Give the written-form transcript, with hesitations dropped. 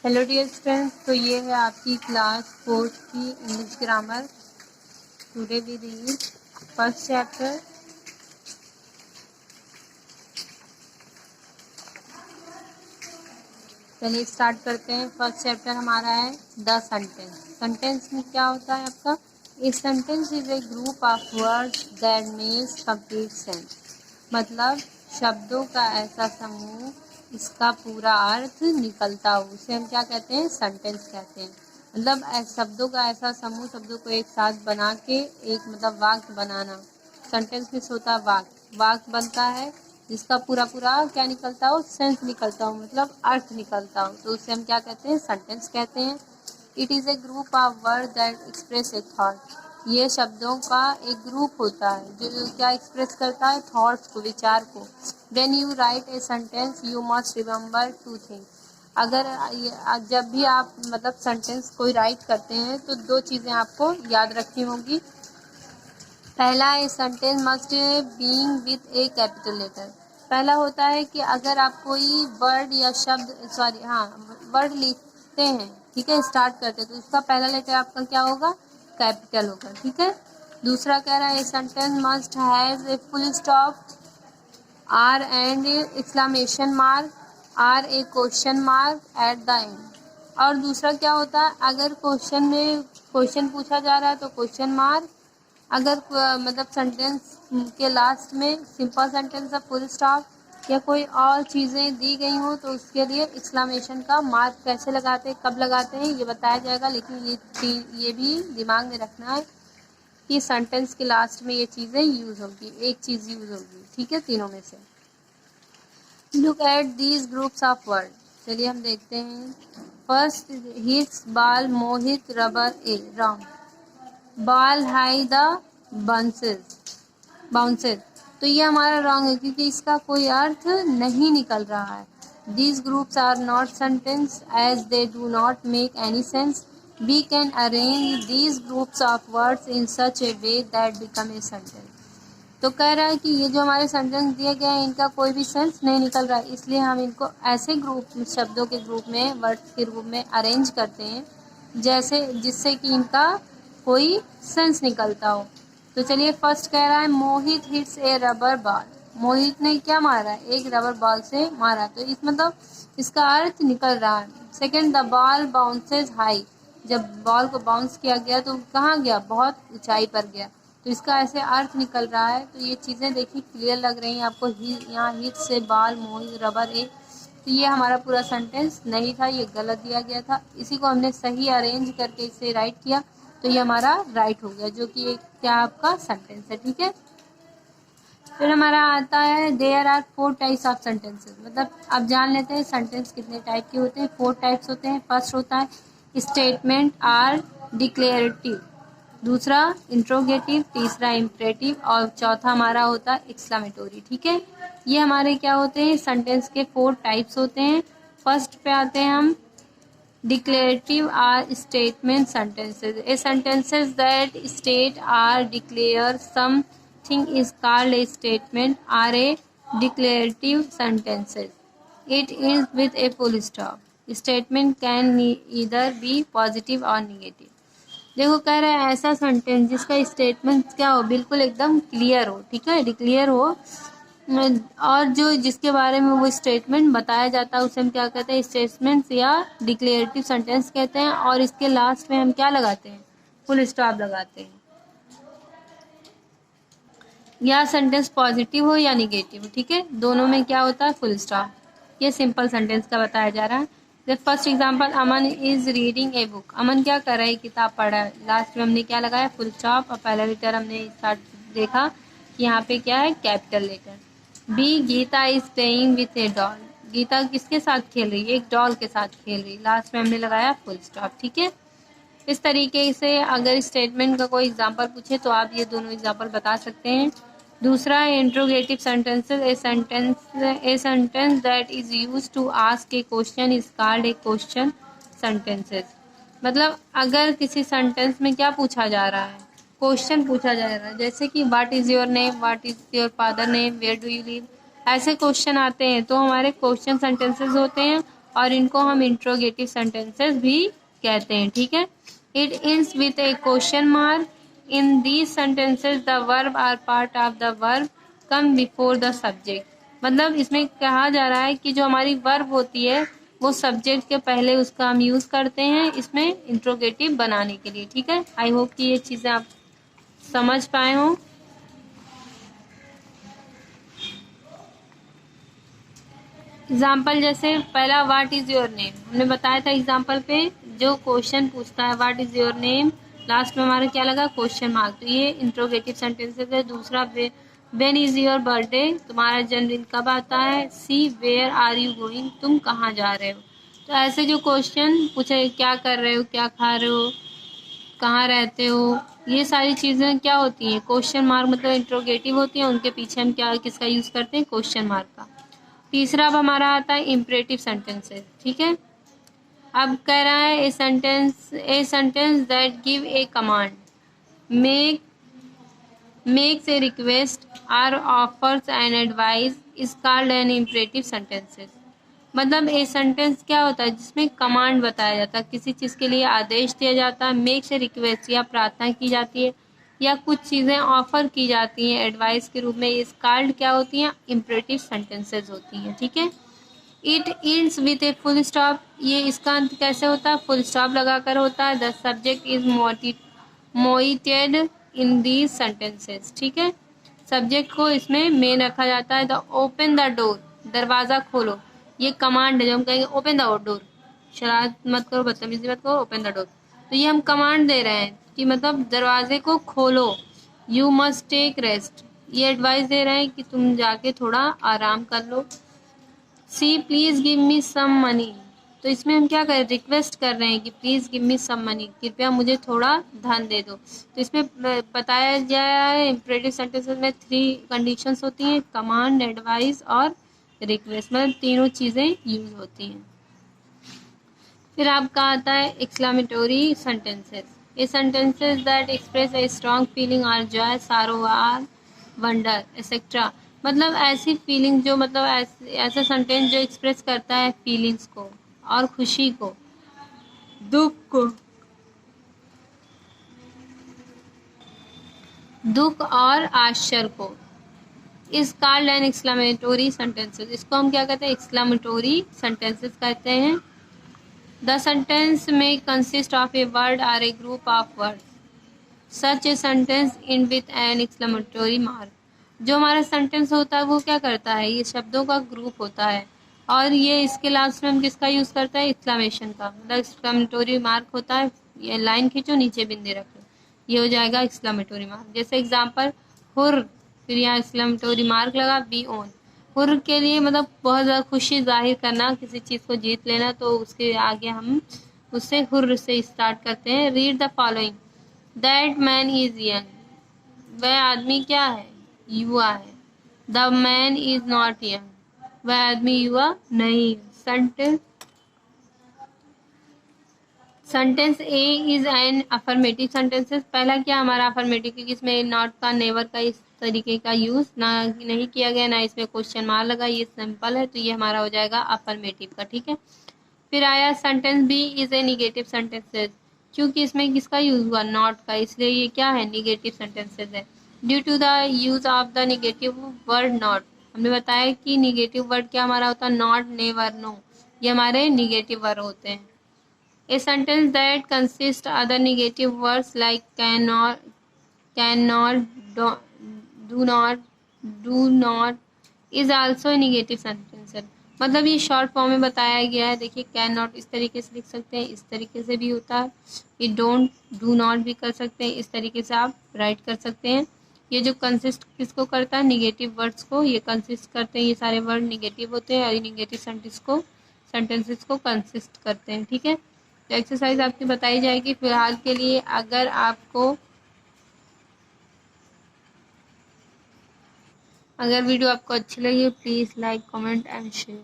Hello dear students, तो ये है आपकी क्लास 4 की English grammar. Today we read first chapter. चलिए स्टार्ट करते हैं। फर्स्ट चैप्टर हमारा है द सेंटेंस। सेंटेंस में क्या होता है आपका? A sentence is a group of words that makes complete sense. मतलब शब्दों का ऐसा समूह इसका पूरा अर्थ निकलता हो, उसे हम क्या कहते हैं? सेंटेंस कहते हैं। मतलब शब्दों का ऐसा समूह, शब्दों को एक साथ बना के एक मतलब वाक्य बनाना। सेंटेंस में होता है वाक्य। वाक्य बनता है जिसका पूरा पूरा क्या निकलता हो? सेंस निकलता हो, मतलब अर्थ निकलता हो, तो उसे हम क्या कहते हैं? सेंटेंस कहते हैं। It is a group of word that express A thought. ये शब्दों का एक ग्रुप होता है जो क्या एक्सप्रेस करता है? थॉट्स को, विचार को। When you right a sentence you must remember two things. अगर जब भी आप मतलब सेंटेंस कोई राइट करते हैं तो दो चीज़ें आपको याद रखनी होगी। पहला, a sentence must being with a capital letter. पहला होता है कि अगर आप कोई वर्ड या शब्द वर्ड लिखते हैं, ठीक है, स्टार्ट करते हैं, तो उसका पहला लेटर आपका क्या होगा? कैपिटल होगा, ठीक है। दूसरा कह रहा है a sentence must have a full stop, or and exclamation mark, or a question mark at the end. और दूसरा क्या होता है? अगर क्वेश्चन में क्वेश्चन पूछा जा रहा है तो क्वेश्चन मार्क। अगर मतलब सेंटेंस के लास्ट में सिंपल सेंटेंस है फुल स्टॉप या कोई और चीज़ें दी गई हो तो उसके लिए एक्सक्लेमेशन का मार्क कैसे लगाते हैं, कब लगाते हैं, ये बताया जाएगा। लेकिन ये भी दिमाग में रखना है कि सेंटेंस के लास्ट में ये चीज़ें यूज़ होगी, एक चीज़ यूज़ होगी, ठीक है, तीनों में से। Look at these groups of word. चलिए हम देखते हैं। First, hits ball Mohit rubber A wrong. Ball high the bounces. तो ये हमारा रॉन्ग है क्योंकि इसका कोई अर्थ नहीं निकल रहा है। These groups are not sentence as they do not make any sense. We can arrange these groups of words in such a way that become a sentence. तो कह रहा है कि ये जो हमारे सेंटेंस दिए गए हैं इनका कोई भी सेंस नहीं निकल रहा है, इसलिए हम इनको ऐसे ग्रुप, शब्दों के ग्रुप में, वर्ड्स के रूप में अरेंज करते हैं जैसे जिससे कि इनका कोई सेंस निकलता हो। तो चलिए फर्स्ट कह रहा है मोहित हिट्स ए रबर बॉल। मोहित ने क्या मारा? एक रबर बॉल से मारा, तो इस मतलब इसका अर्थ निकल रहा है। Second, the ball bounces high. जब बॉल को बाउंस किया गया तो कहाँ गया? बहुत ऊंचाई पर गया, तो इसका ऐसे अर्थ निकल रहा है। तो ये चीज़ें देखिए क्लियर लग रही हैं आपको। यहाँ हिट से बॉल, मोहित रबर ए, तो ये हमारा पूरा सेंटेंस नहीं था, ये गलत दिया गया था। इसी को हमने सही अरेंज करके इसे राइट किया तो ये हमारा राइट हो गया, जो कि एक क्या आपका सेंटेंस है, ठीक है। फिर हमारा आता है there are 4 types of sentences. मतलब अब जान लेते हैं सेंटेंस कितने टाइप के होते हैं। 4 टाइप्स होते हैं। फर्स्ट होता है स्टेटमेंट आर डिक्लेरेटिव, दूसरा इंट्रोगेटिव, तीसरा इम्परेटिव और चौथा हमारा होता है एक्सक्लेमेटोरी, ठीक है। ये हमारे क्या होते हैं? सेंटेंस के 4 टाइप्स होते हैं। फर्स्ट पे आते हैं हम। Declarative are statement sentences. A sentences that state or declare something is called a statement or a declarative sentences. It ends with a full stop. Statement can either be positive or negative. देखो कह रहा है ऐसा sentence जिसका statement क्या हो? बिल्कुल एकदम क्लियर हो, ठीक है, डिक्लेयर हो, और जो जिसके बारे में वो स्टेटमेंट बताया जाता है उसे हम क्या कहते हैं? स्टेटमेंट्स या डिक्लेरेटिव सेंटेंस कहते हैं। और इसके लास्ट में हम क्या लगाते हैं? फुल स्टॉप लगाते हैं। या सेंटेंस पॉजिटिव हो या निगेटिव, ठीक है, दोनों में क्या होता है? Full stop. ये सिंपल सेंटेंस का बताया जा रहा है। The first example, Aman is reading a book. Aman क्या कर रहा है? किताब पढ़ रहा है। लास्ट में हमने क्या लगाया? Full stop. और पहला लेटर हमने स्टार्ट देखा कि यहाँ पे क्या है? Capital letter. B, Gita is playing with a doll. गीता किसके साथ खेल रही है? एक डॉल के साथ खेल रही है। लास्ट में हमने लगाया फुल स्टॉप, ठीक है। इस तरीके से अगर स्टेटमेंट का कोई एग्जांपल पूछे तो आप ये दोनों एग्जांपल बता सकते हैं। दूसरा, interrogative sentences. A sentence that is use to ask a question is called a question sentences. मतलब अगर किसी सेंटेंस में क्या पूछा जा रहा है? क्वेश्चन पूछा जा रहा है, जैसे कि what is your name, what is your father name, where do you live, ऐसे क्वेश्चन आते हैं तो हमारे क्वेश्चन सेंटेंसेस होते हैं। और इनको हम इंट्रोगेटिव सेंटेंसेस भी कहते हैं, ठीक है। It ends with a question mark. In these sentences the verb or part of the verb come before the subject. मतलब इसमें कहा जा रहा है कि जो हमारी वर्ब होती है वो सब्जेक्ट के पहले उसका हम यूज़ करते हैं इसमें इंट्रोगेटिव बनाने के लिए, ठीक है। आई होप कि ये चीज़ें आप समझ पाए हों। एग्जाम्पल जैसे पहला व्हाट इज़ योर नेम, हमने बताया था एग्जाम्पल पे जो क्वेश्चन पूछता है what is your name, last में हमारा क्या लगा क्वेश्चन मार्क, तो ये इंट्रोगेटिव सेंटेंसेस है। दूसरा व्हेन इज़ योर बर्थडे, तुम्हारा जन्मदिन कब आता है। सी वेयर आर यू गोइंग, तुम कहाँ जा रहे हो। तो ऐसे जो क्वेश्चन पूछे क्या कर रहे हो, क्या खा रहे हो, कहाँ रहते हो, ये सारी चीज़ें क्या होती हैं क्वेश्चन मार्क, मतलब इंट्रोगेटिव होती हैं, उनके पीछे हम क्या किसका यूज़ करते हैं क्वेश्चन मार्क का। तीसरा अब हमारा आता है इम्परेटिव सेंटेंसेस, ठीक है। अब कह रहा है a sentence that give a command, makes a request और offers an advice is called an imperative sentences. मतलब ए सेंटेंस क्या होता है जिसमें कमांड बताया जाता है, किसी चीज़ के लिए आदेश दिया जाता है, मेक्स ए रिक्वेस्ट या प्रार्थना की जाती है, या कुछ चीज़ें ऑफर की जाती हैं एडवाइस के रूप में, इस कॉल्ड क्या होती हैं इम्परेटिव सेंटेंसेस होती हैं, ठीक है। It ends with A full stop, ये इसका अंत कैसे होता है फुल स्टॉप लगाकर होता है। The subject is omitted in these sentences, ठीक है। सब्जेक्ट को इसमें मेन रखा जाता है। द ओपन द डोर, दरवाज़ा खोलो, ये कमांड है जो हम कहेंगे ओपन द डोर, शरारत मत करो, बदतमीजी मत करो, ओपन द डोर। तो ये हम कमांड दे रहे हैं कि मतलब दरवाजे को खोलो। यू मस्ट टेक रेस्ट, ये एडवाइस दे रहे हैं कि तुम जाके थोड़ा आराम कर लो। C please give me some money, तो इसमें हम क्या करें रिक्वेस्ट कर रहे हैं कि please give me some money, कृपया मुझे थोड़ा धन दे दो। तो इसमें बताया गया है इम्परेटिव सेंटेंसेस में 3 कंडीशंस होती हैं, कमांड, एडवाइस और रिक्वेस्ट, मतलब तीनों चीज़ें यूज होती हैं। फिर आपका आता है एक्सक्लेमेटरी सेंटेंसेस, ये sentences that express a strong feeling और जॉय, सारो और वंडर एक्सेट्रा। मतलब ऐसी फीलिंग जो मतलब ऐसा सेंटेंस जो एक्सप्रेस करता है फीलिंग्स को और खुशी को, दुख और आश्चर्य को, इस कॉल्ड एन एक्सक्लेमेटरी सेंटेंसेस, इसको हम क्या कहते हैं एक्सक्लेमेटरी सेंटेंसेस कहते हैं। The sentence may consist of a word और a group of words, such a sentence in with an exclamatory mark. जो हमारा सेंटेंस होता है वो क्या करता है ये शब्दों का ग्रुप होता है और ये इसके लास्ट में हम किसका यूज़ करता है एक्सक्लेमेशन का, मतलब एक्सक्लेमेटरी मार्क होता है। ये लाइन खींचो नीचे बिंदी रखो, ये हो जाएगा एक्सक्लेमेटरी मार्क। जैसे एग्जांपल हुर, फिर यहाँ एक्सक्लेमेटरी मार्क लगा बी ऑन, हुर के लिए मतलब बहुत ज़्यादा खुशी जाहिर करना, किसी चीज़ को जीत लेना, तो उसके आगे हम उससे हुर से स्टार्ट करते हैं। Read the following, that man is young, वह आदमी क्या है युवा है। The man is not young, वह आदमी युवा नहीं। Sentence A is an affirmative sentences, पहला क्या हमारा अफर्मेटिव, क्योंकि इसमें नॉट का नेवर का इस तरीके का यूज ना नहीं किया गया, ना इसमें क्वेश्चन मार्क लगा, ये सिंपल है, तो ये हमारा हो जाएगा अफर्मेटिव का, ठीक है। फिर आया sentence B is a negative sentences, क्योंकि इसमें किसका यूज हुआ नॉट का, इसलिए ये क्या है निगेटिव सेंटेंसेस है। Due to the use of the negative word not, हमने बताया कि निगेटिव वर्ड क्या हमारा होता है नॉट, नेवर, नो, ये हमारे निगेटिव वर्ड होते हैं। A sentence that consists other negative words like cannot, do not is also a negative sentence। मतलब ये शॉर्ट फॉर्म में बताया गया है। देखिए कैन नॉट इस तरीके से लिख सकते हैं, इस तरीके से भी होता है, ये डोंट डू नॉट भी कर सकते हैं, इस तरीके से आप राइट कर सकते हैं। ये जो कंसिस्ट किसको करता है निगेटिव वर्ड्स को, ये कंसिस्ट करते हैं, ये सारे वर्ड निगेटिव होते हैं और ये निगेटिव सेंटेंसेस को कंसिस्ट करते हैं, ठीक है। तो एक्सरसाइज आपकी बताई जाएगी। फिलहाल के लिए अगर वीडियो आपको अच्छी लगी please like comment and share.